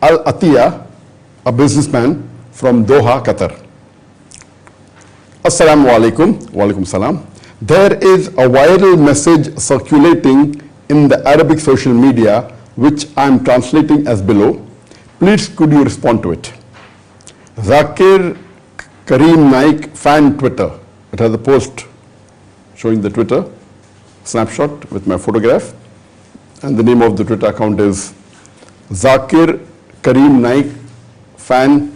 Al-Atiya, a businessman from Doha, Qatar. Assalamu alaikum, wa alaikum salam. There is a viral message circulating in the Arabic social media which I am translating as below. Please could you respond to it? Zakir Naik fan Twitter. It has a post showing the Twitter snapshot with my photograph, and the name of the Twitter account is Zakir Naik fan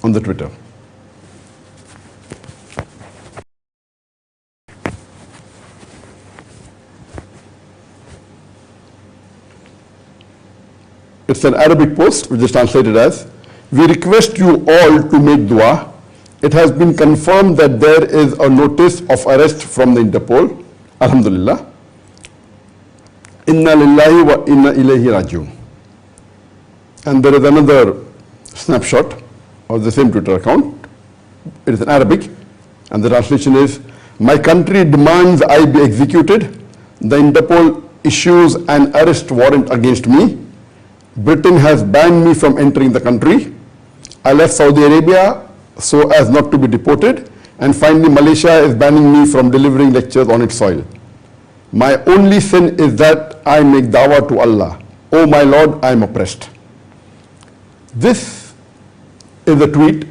on the Twitter. It's an Arabic post which is translated as, "We request you all to make dua. It has been confirmed that there is a notice of arrest from the Interpol. Alhamdulillah. Inna lillahi wa inna ilayhi rajiun." And there is another snapshot of the same Twitter account. It is in Arabic, and the translation is, "My country demands I be executed. The Interpol issues an arrest warrant against me. Britain has banned me from entering the country. I left Saudi Arabia so as not to be deported, and finally Malaysia is banning me from delivering lectures on its soil. My only sin is that I make dawah to Allah. Oh my Lord, I am oppressed." This is a tweet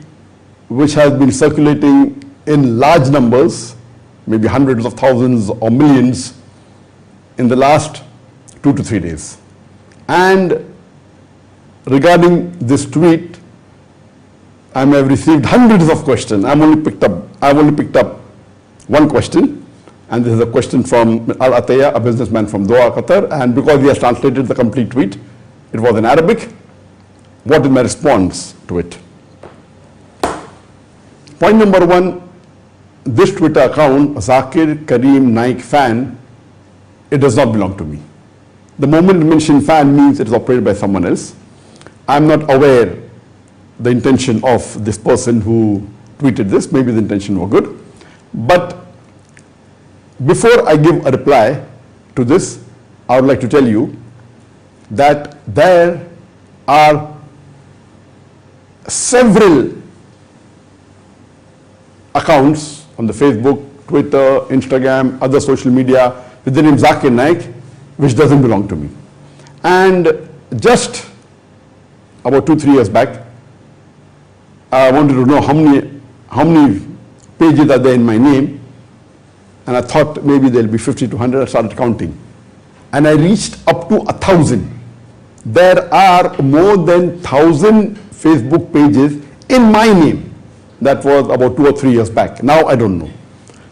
which has been circulating in large numbers, maybe hundreds of thousands or millions, in the last 2 to 3 days. And regarding this tweet, I may have received hundreds of questions. I've only picked up one question, and this is a question from Al-Atiya, a businessman from Doha, Qatar, and because he has translated the complete tweet, it was in Arabic. What is my response to it? Point number one, this Twitter account, Zakir Naik fan, it does not belong to me. The moment you mention fan means it is operated by someone else. I'm not aware the intention of this person who tweeted this. Maybe the intention was good. But before I give a reply to this, I would like to tell you that there are several accounts on the Facebook, Twitter, Instagram, other social media with the name Zakir Naik, which doesn't belong to me. And just about 2-3 years back, I wanted to know how many pages are there in my name, and I thought maybe there'll be 50 to 100. I started counting, and I reached up to 1,000. There are more than 1,000 Facebook pages in my name. That was about 2 or 3 years back. Now I don't know.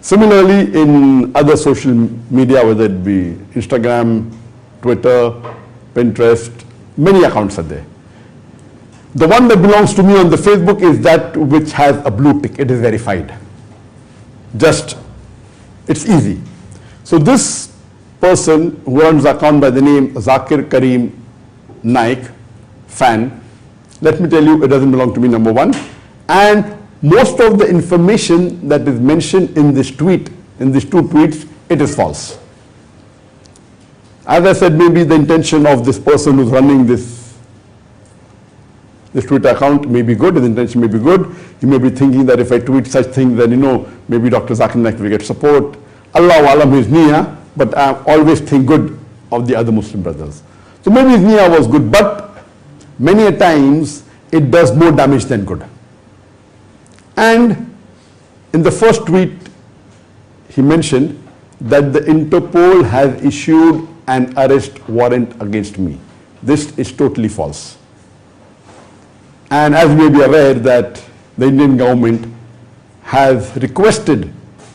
Similarly, in other social media, whether it be Instagram, Twitter, Pinterest, many accounts are there. The one that belongs to me on the Facebook is that which has a blue tick. It is verified. It's easy. So this person who runs an account by the name Zakir Naik fan, let me tell you, it doesn't belong to me, number one. And most of the information that is mentioned in this tweet, in these 2 tweets, it is false. As I said, maybe the intention of this person who's running this Twitter account may be good, his intention may be good. He may be thinking that if I tweet such things, then maybe Dr. Zakir Naik will get support. Allahu Alam, his niyyah, but I always think good of the other Muslim brothers. So maybe his niyyah was good, but many a times it does more damage than good. And in the first tweet, he mentioned that the Interpol has issued an arrest warrant against me. This is totally false. And as you may be aware that the Indian government has requested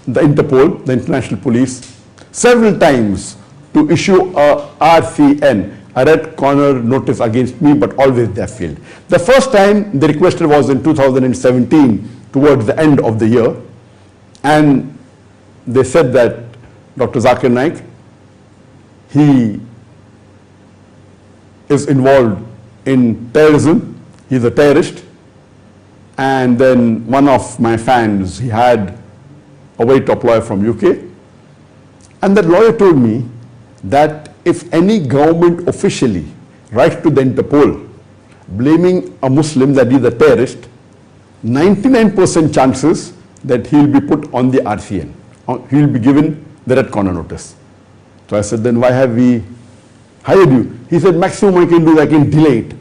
the Interpol, the International Police, several times to issue a RCN, a red corner notice against me, but always they have failed. The first time they requested was in 2017, towards the end of the year, and they said that Dr. Zakir Naik, he is involved in terrorism, he's a terrorist, and then one of my fans, he had a very top lawyer from UK, and that lawyer told me that if any government officially writes to the Interpol blaming a Muslim that he's a terrorist, 99% chances that he'll be put on the RCN. He'll be given the red corner notice. So I said, then why have we hired you? He said, maximum I can do is I can delay it.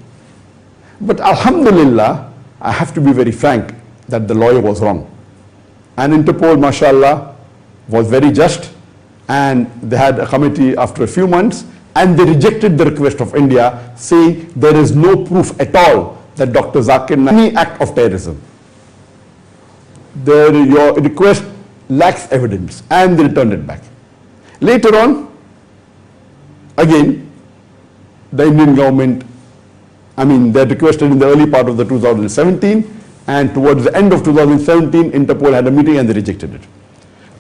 But alhamdulillah, I have to be very frank that the lawyer was wrong. And Interpol, mashallah, was very just, and they had a committee after a few months, and they rejected the request of India, saying there is no proof at all that Dr. Zakir Naik any act of terrorism. Your request lacks evidence, and they returned it back. Later on, again, the Indian government, they requested in the early part of the 2017, and towards the end of 2017, Interpol had a meeting and they rejected it.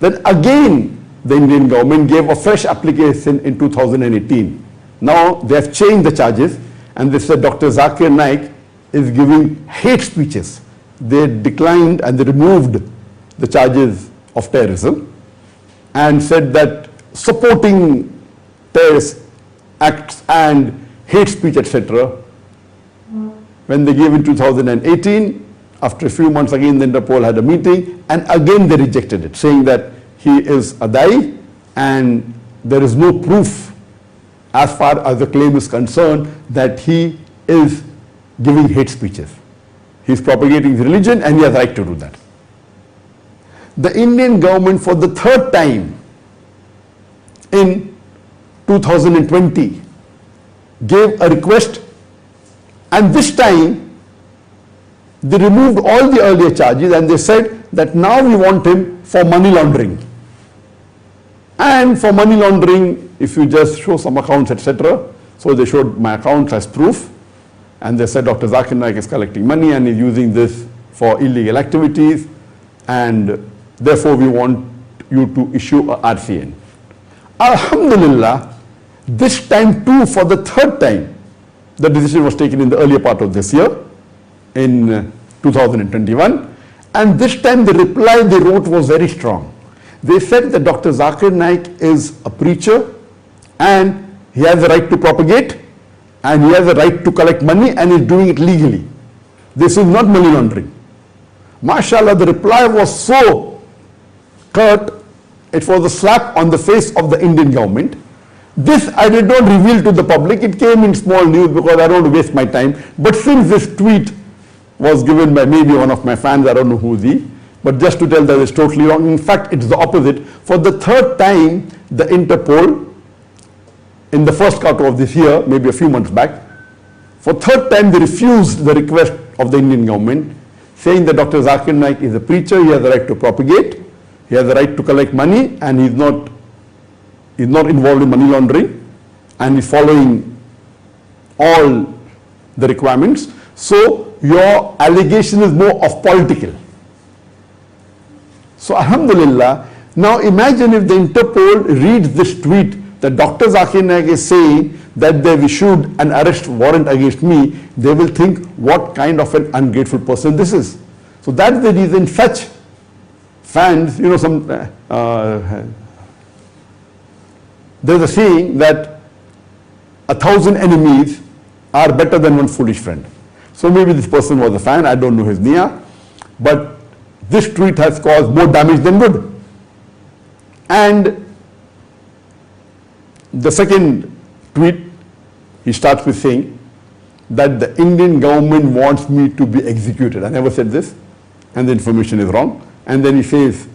Then again, the Indian government gave a fresh application in 2018. Now they have changed the charges, and they said Dr. Zakir Naik is giving hate speeches. They declined and they removed the charges of terrorism and said that supporting terrorist acts and hate speech, etc. When they gave in 2018, after a few months again the Interpol had a meeting, and again they rejected it, saying that he is a da'i and there is no proof as far as the claim is concerned that he is giving hate speeches. He is propagating his religion and he has right to do that. The Indian government for the third time in 2020 gave a request, and this time they removed all the earlier charges and they said that now we want him for money laundering. And for money laundering, if you just show some accounts, etc. So they showed my accounts as proof, and they said Dr. Zakir Naik is collecting money and is using this for illegal activities, and therefore we want you to issue a RCN. Alhamdulillah, this time too, for the third time, the decision was taken in the earlier part of this year, in 2021, and this time the reply they wrote was very strong. They said that Dr. Zakir Naik is a preacher and he has the right to propagate and he has the right to collect money and is doing it legally. This is not money laundering. MashaAllah, the reply was so curt, it was a slap on the face of the Indian government. This I did not reveal to the public, it came in small news because I don't want to waste my time. But since this tweet was given by maybe one of my fans, I don't know who he, but just to tell that it's totally wrong. In fact, it's the opposite. For the third time, the Interpol, in the first quarter of this year, maybe a few months back, for third time they refused the request of the Indian government, saying that Dr. Zakir Naik is a preacher, he has the right to propagate, he has the right to collect money, and he's not involved in money laundering, and he's following all the requirements. So your allegation is more of political. So alhamdulillah, now imagine if the Interpol reads this tweet that Dr. Zakir Naik is saying that they've issued an arrest warrant against me, they will think what kind of an ungrateful person this is. So that's the reason such fans, there's a saying that 1,000 enemies are better than one foolish friend. So maybe this person was a fan, I don't know his niyyah, but this tweet has caused more damage than good. And the second tweet, he starts with saying that the Indian government wants me to be executed. I never said this, and the information is wrong. And then he says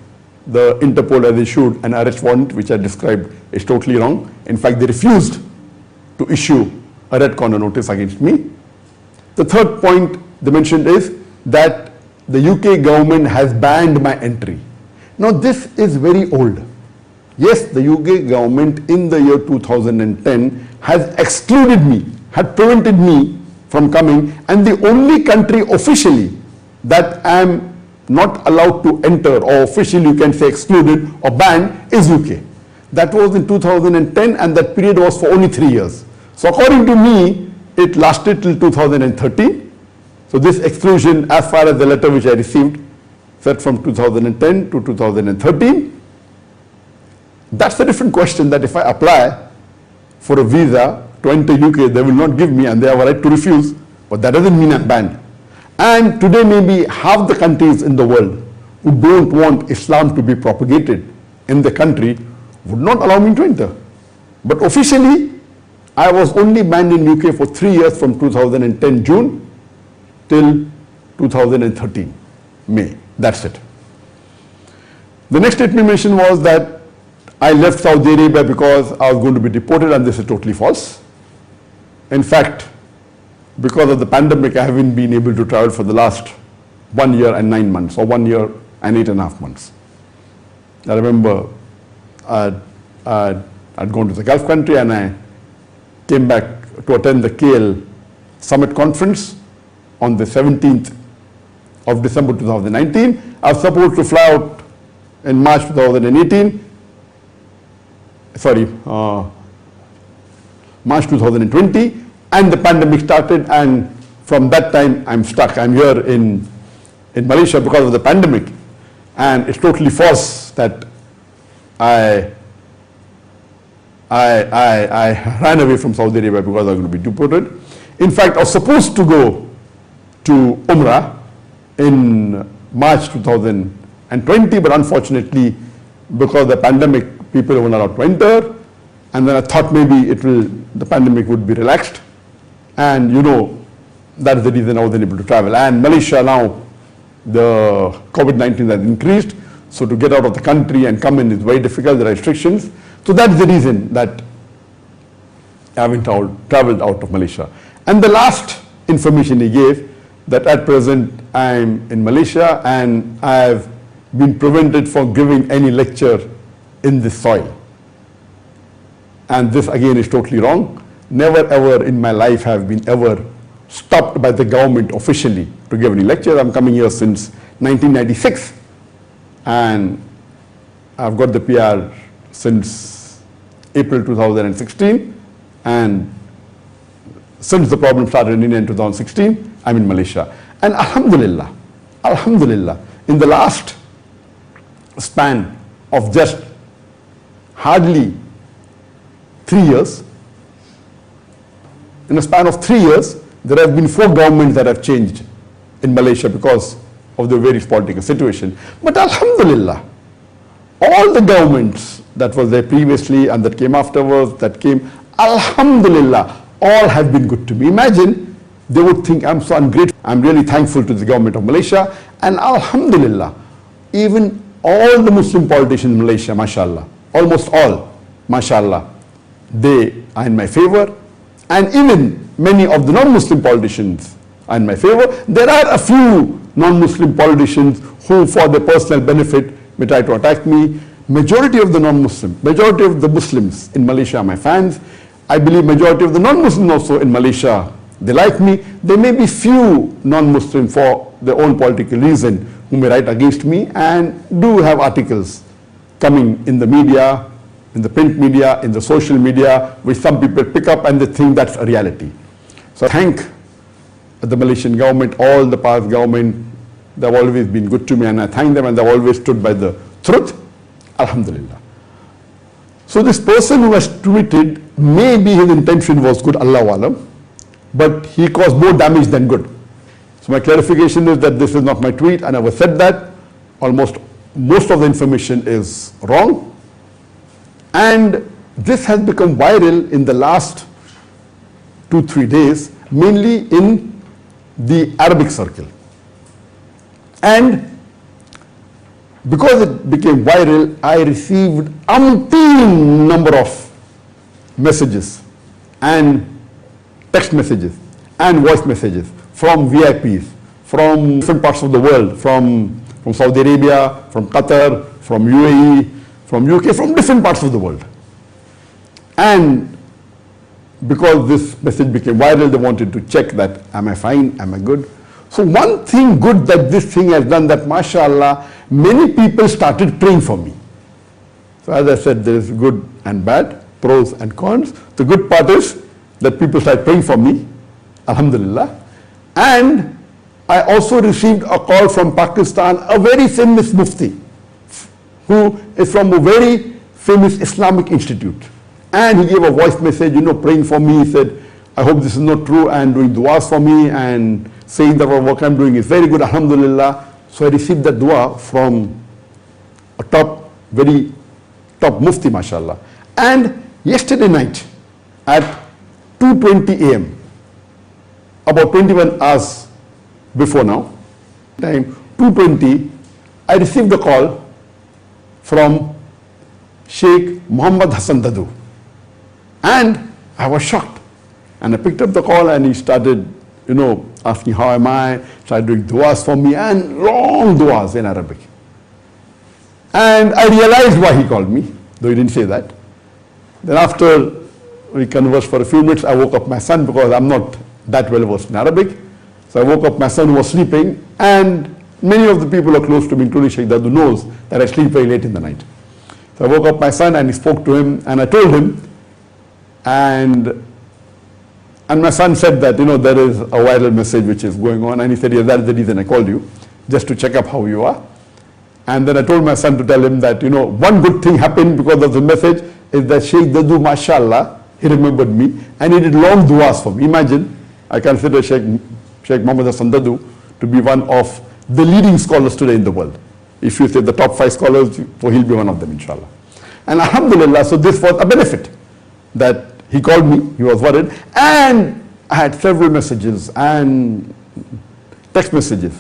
the Interpol has issued an arrest warrant, which I described is totally wrong. In fact, they refused to issue a red corner notice against me. The third point they mentioned is that the UK government has banned my entry. Now this is very old. Yes, the UK government in the year 2010 has excluded me, had prevented me from coming, and the only country officially that I am not allowed to enter, or officially you can say excluded or banned, is UK. That was in 2010, and that period was for only 3 years. So according to me, it lasted till 2013. So this exclusion, as far as the letter which I received, said from 2010 to 2013. That's a different question, that if I apply for a visa to enter UK, they will not give me and they have a right to refuse, but that doesn't mean I'm banned. And today maybe half the countries in the world who don't want Islam to be propagated in the country would not allow me to enter. But officially, I was only banned in UK for 3 years from 2010 June till 2013 May. That's it. The next statement mentioned was that I left Saudi Arabia because I was going to be deported, and this is totally false. In fact, because of the pandemic, I haven't been able to travel for the last 1 year and 9 months, or 1 year and 8.5 months. I remember I'd gone to the Gulf country and I came back to attend the KL Summit Conference on the 17th of December 2019. I was supposed to fly out in March 2018, March 2020, and the pandemic started, and from that time I'm stuck. I'm here in Malaysia because of the pandemic, and it's totally false that I ran away from Saudi Arabia because I was going to be deported. In fact, I was supposed to go to Umrah in March 2020, but unfortunately, because of the pandemic, people were not allowed to enter. And then I thought maybe the pandemic would be relaxed. And you know, that is the reason I wasn't able to travel. And Malaysia now, the COVID-19 has increased. So to get out of the country and come in is very difficult, there are restrictions. So that's the reason that I haven't traveled out of Malaysia. And the last information he gave, that at present I'm in Malaysia and I've been prevented from giving any lecture in this soil. And this again is totally wrong. Never ever in my life have been ever stopped by the government officially to give any lecture. I'm coming here since 1996 and I've got the PR since April 2016, and since the problem started in India in 2016, I'm in Malaysia. And Alhamdulillah, in the last span of just hardly 3 years, in a span of 3 years, there have been 4 governments that have changed in Malaysia because of the various political situation. But Alhamdulillah, all the governments that were there previously and that came afterwards, Alhamdulillah, all have been good to me. Imagine, they would think I'm so ungrateful. I'm really thankful to the government of Malaysia, and Alhamdulillah, even all the Muslim politicians in Malaysia, mashallah, almost all, mashallah, they are in my favor, and even many of the non-Muslim politicians are in my favor. There are a few non-Muslim politicians who, for their personal benefit, may try to attack me. Majority of the majority of the Muslims in Malaysia are my fans. I believe majority of the non-Muslims also in Malaysia, they like me. There may be few non-Muslim for their own political reason who may write against me and do have articles coming in the media, in the print media, in the social media, which some people pick up and they think that's a reality. So I thank the Malaysian government, all the past government, they've always been good to me, and I thank them, and they've always stood by the truth. Alhamdulillah. So this person who has tweeted, maybe his intention was good, Allahu Alam, but he caused more damage than good. So my clarification is that this is not my tweet. I never said that. Most of the information is wrong. And this has become viral in the last 2-3 days, mainly in the Arabic circle. And because it became viral, I received umpteen number of messages and text messages and voice messages from VIPs, from different parts of the world, from Saudi Arabia, from Qatar, from UAE, from UK, from different parts of the world. And because this message became viral, they wanted to check that, am I fine, am I good? So one thing good that this thing has done, that mashallah, many people started praying for me. So as I said, there is good and bad, pros and cons. The good part is that people started praying for me, alhamdulillah. And I also received a call from Pakistan, a very famous mufti, who is from a very famous Islamic institute. And he gave a voice message, praying for me. He said, I hope this is not true, and doing du'as for me and saying that what I'm doing is very good, alhamdulillah. So I received that dua from a very top mufti, mashallah. And yesterday night at 2:20 a.m., about 21 hours before now, time 2:20, I received a call from Sheikh Muhammad Hassan Dadu. And I was shocked. And I picked up the call and he started, asking how am I, started doing du'as for me and long du'as in Arabic. And I realized why he called me, though he didn't say that. Then after we conversed for a few minutes, I woke up my son because I'm not that well versed in Arabic. So I woke up my son who was sleeping, and many of the people who are close to me, including Sheikh Dadu, knows that I sleep very late in the night. So I woke up my son and he spoke to him and I told him, and my son said that, there is a viral message which is going on, and he said, yeah, that's the reason I called you, just to check up how you are. And then I told my son to tell him that, one good thing happened because of the message is that Sheikh Dadu, mashallah, he remembered me and he did long du'as for me. Imagine, I consider Sheikh Muhammad Hassan Dadu to be one of the leading scholars today in the world. If you say the top 5 scholars, he'll be one of them, inshallah. And alhamdulillah, so this was a benefit that he called me, he was worried, and I had several messages and text messages.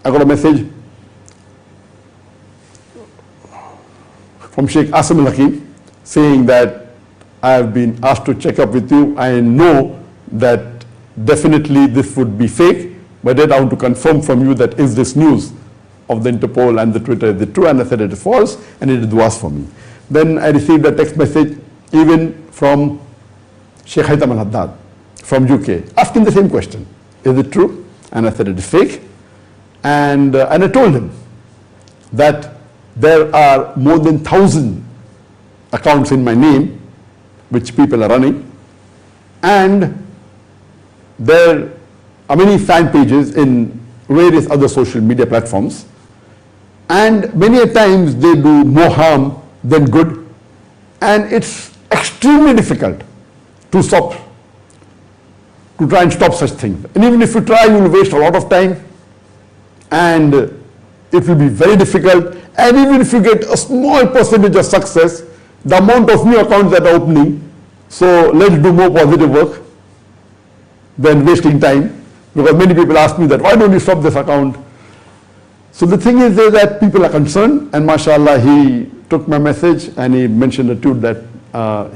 I got a message from Sheikh Asim al-Hakim saying that I have been asked to check up with you. I know that definitely this would be fake, but then I want to confirm from you that is this news of the Interpol and the Twitter, is it true? And I said it is false, and it was for me. Then I received a text message even from Sheikh Haytham al-Haddad from UK, asking the same question, is it true? And I said it is fake. And I told him that there are more than 1,000 accounts in my name which people are running, and there are many fan pages in various other social media platforms, and many a times they do more harm than good, and it's extremely difficult to try and stop such things. And even if you try, you will waste a lot of time, and it will be very difficult. And even if you get a small percentage of success, the amount of new accounts that are opening, so let's do more positive work than wasting time, because many people ask me that, why don't you stop this account? So the thing is that people are concerned, and mashallah, he took my message and he mentioned a tweet that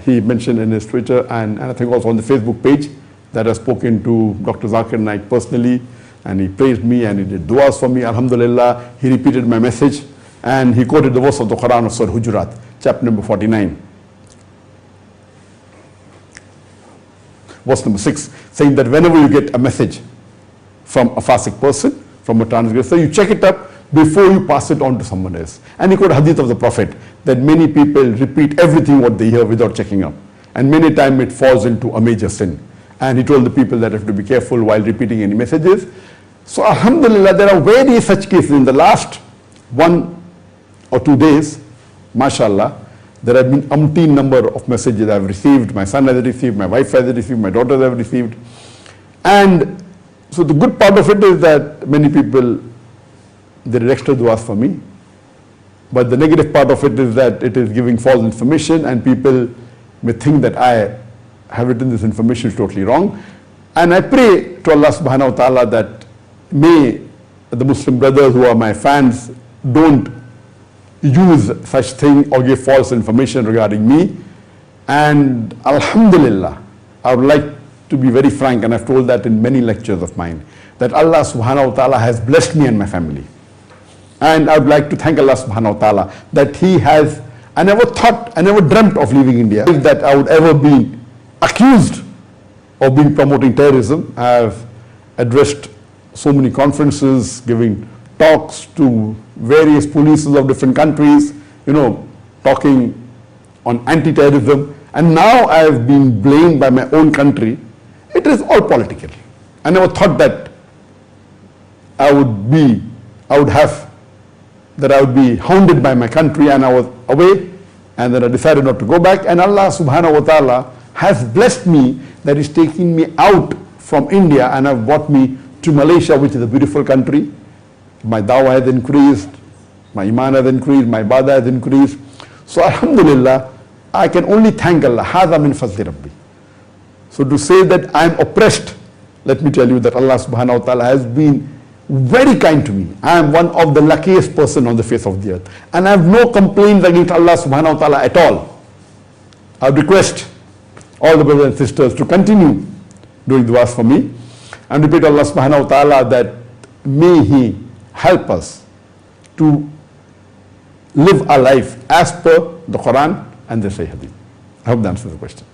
he mentioned in his Twitter and I think also on the Facebook page, that I've spoken to Dr. Zakir Naik personally, and he praised me and he did du'as for me, alhamdulillah. He repeated my message and he quoted the verse of the Quran of Surah Hujurat, chapter number 49. Verse number 6, saying that whenever you get a message from a fasik person, from a transgressor, you check it up before you pass it on to someone else. And he quoted hadith of the Prophet that many people repeat everything what they hear without checking up, and many times it falls into a major sin. And he told the people that have to be careful while repeating any messages. So alhamdulillah, there are various such cases in the last 1 or 2 days, mashallah. There have been umpteen number of messages I have received, my son has received, my wife has received, my daughters have received. And so the good part of it is that many people, they did extra du'as for me. But the negative part of it is that it is giving false information, and people may think that I have written this information is totally wrong. And I pray to Allah subhanahu wa ta'ala that may the Muslim brothers who are my fans don't use such thing or give false information regarding me. And alhamdulillah, I would like to be very frank, and I've told that in many lectures of mine, that Allah subhanahu wa ta'ala has blessed me and my family. And I would like to thank Allah subhanahu wa ta'ala that He has, I never thought, I never dreamt of leaving India, that I would ever be accused of being promoting terrorism. I have addressed so many conferences, giving talks to various polices of different countries, talking on anti-terrorism, and now I have been blamed by my own country. It is all political. I never thought that I would be hounded by my country, and I was away And then I decided not to go back, and Allah subhanahu wa ta'ala has blessed me that He's taking me out from India and have brought me to Malaysia, which is a beautiful country. My dawah has increased, my iman has increased, my ibadah has increased. So alhamdulillah, I can only thank Allah. Hadha min fadli Rabbi. So to say that I am oppressed, let me tell you that Allah subhanahu wa ta'ala has been very kind to me. I am one of the luckiest person on the face of the earth. And I have no complaints against Allah subhanahu wa ta'ala at all. I would request all the brothers and sisters to continue doing du'as for me. And repeat Allah subhanahu wa ta'ala that may He help us to live our life as per the Quran and the Sahih Hadith. I hope that answers the question.